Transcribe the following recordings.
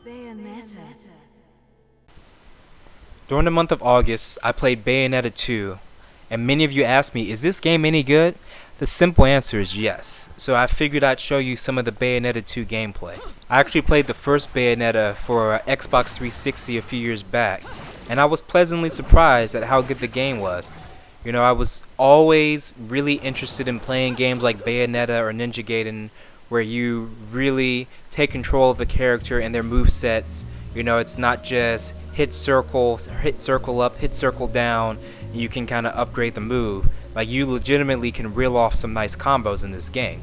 Bayonetta. During the month of August, I played Bayonetta 2, and many of you asked me, is this game any good? The simple answer is yes, so I figured I'd show you some of the Bayonetta 2 gameplay. I actually played the first Bayonetta for Xbox 360 a few years back, and I was pleasantly surprised at how good the game was. You know, I was always really interested in playing games like Bayonetta or Ninja Gaiden, where you really take control of the character and their movesets. You know, it's not just hit circle up, hit circle down, and you can kind of upgrade the move. Like, you legitimately can reel off some nice combos in this game.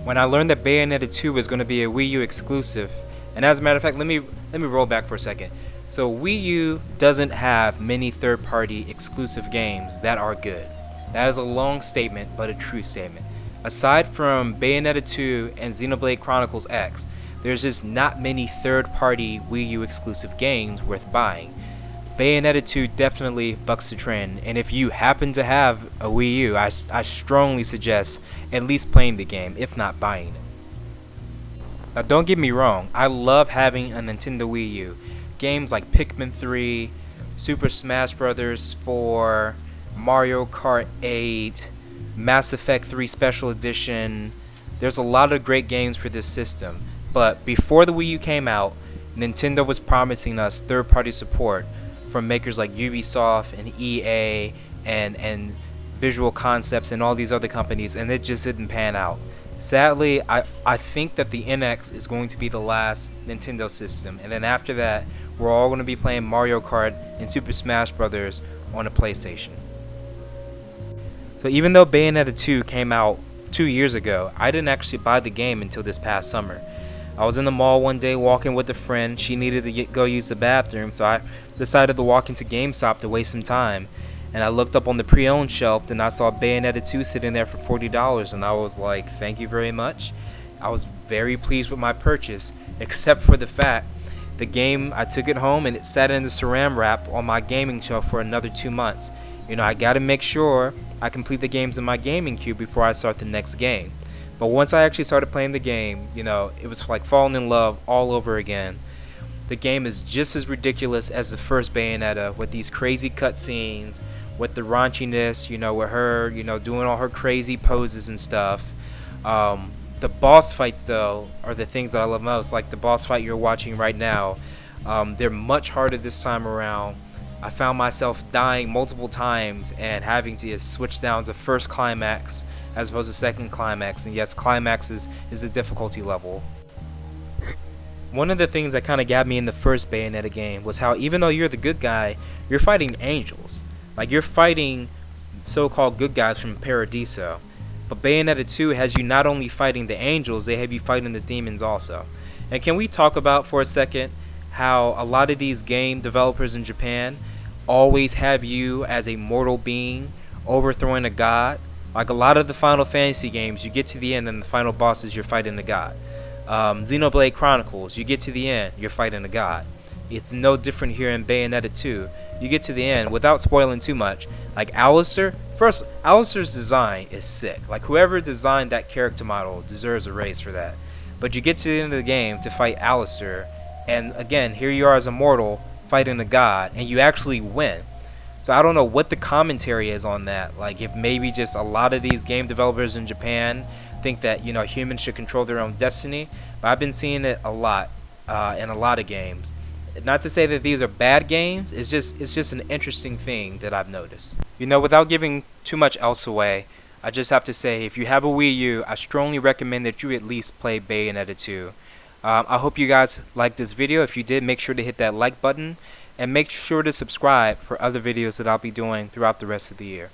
When I learned that Bayonetta 2 was going to be a Wii U exclusive, and as a matter of fact, let me roll back for a second. So Wii U doesn't have many third-party exclusive games that are good. That is a long statement, but a true statement. Aside from Bayonetta 2 and Xenoblade Chronicles X, there's just not many third-party Wii U exclusive games worth buying. Bayonetta 2 definitely bucks the trend, and if you happen to have a Wii U, I strongly suggest at least playing the game, if not buying it. Now don't get me wrong, I love having a Nintendo Wii U. Games like Pikmin 3, Super Smash Bros. 4, Mario Kart 8, Mass Effect 3 Special Edition. There's a lot of great games for this system, but before the Wii U came out, Nintendo was promising us third-party support from makers like Ubisoft and EA and Visual Concepts and all these other companies, and it just didn't pan out. Sadly, I think that the NX is going to be the last Nintendo system, and then after that, we're all going to be playing Mario Kart and Super Smash Bros. On a PlayStation. So even though Bayonetta 2 came out 2 years ago, I didn't actually buy the game until this past summer. I was in the mall one day walking with a friend. She needed to go use the bathroom, so I decided to walk into GameStop to waste some time. And I looked up on the pre-owned shelf and I saw Bayonetta 2 sitting there for $40, and I was like, thank you very much. I was very pleased with my purchase, except for the fact the game, I took it home and it sat in the saran wrap on my gaming shelf for another 2 months. You know, I gotta make sure I complete the games in my gaming queue before I start the next game. But once I actually started playing the game, you know, it was like falling in love all over again. The game is just as ridiculous as the first Bayonetta, with these crazy cutscenes, with the raunchiness, you know, with her, you know, doing all her crazy poses and stuff. The boss fights, though, are the things that I love most. Like the boss fight you're watching right now. They're much harder this time around. I found myself dying multiple times and having to switch down to first climax as opposed to second climax. And yes, climax is a difficulty level. One of the things that kind of got me in the first Bayonetta game was how even though you're the good guy, you're fighting angels. Like, you're fighting so-called good guys from Paradiso. But Bayonetta 2 has you not only fighting the angels, they have you fighting the demons also. And can we talk about for a second how a lot of these game developers in Japan always have you as a mortal being overthrowing a god? Like a lot of the Final Fantasy games, you get to the end and the final boss is you're fighting a god. Xenoblade Chronicles, you get to the end, you're fighting a god. It's no different here in Bayonetta 2. You get to the end, without spoiling too much, like Alistair. First, Alistair's design is sick. Like, whoever designed that character model deserves a raise for that. But you get to the end of the game to fight Alistair, and again, here you are as a mortal fighting a god, and you actually win. So I don't know what the commentary is on that. Like, if maybe just a lot of these game developers in Japan think that, you know, humans should control their own destiny. But I've been seeing it a lot in a lot of games. Not to say that these are bad games, it's just an interesting thing that I've noticed. You know, without giving too much else away, I just have to say, if you have a Wii U, I strongly recommend that you at least play Bayonetta 2. I hope you guys liked this video. If you did, make sure to hit that like button, and make sure to subscribe for other videos that I'll be doing throughout the rest of the year.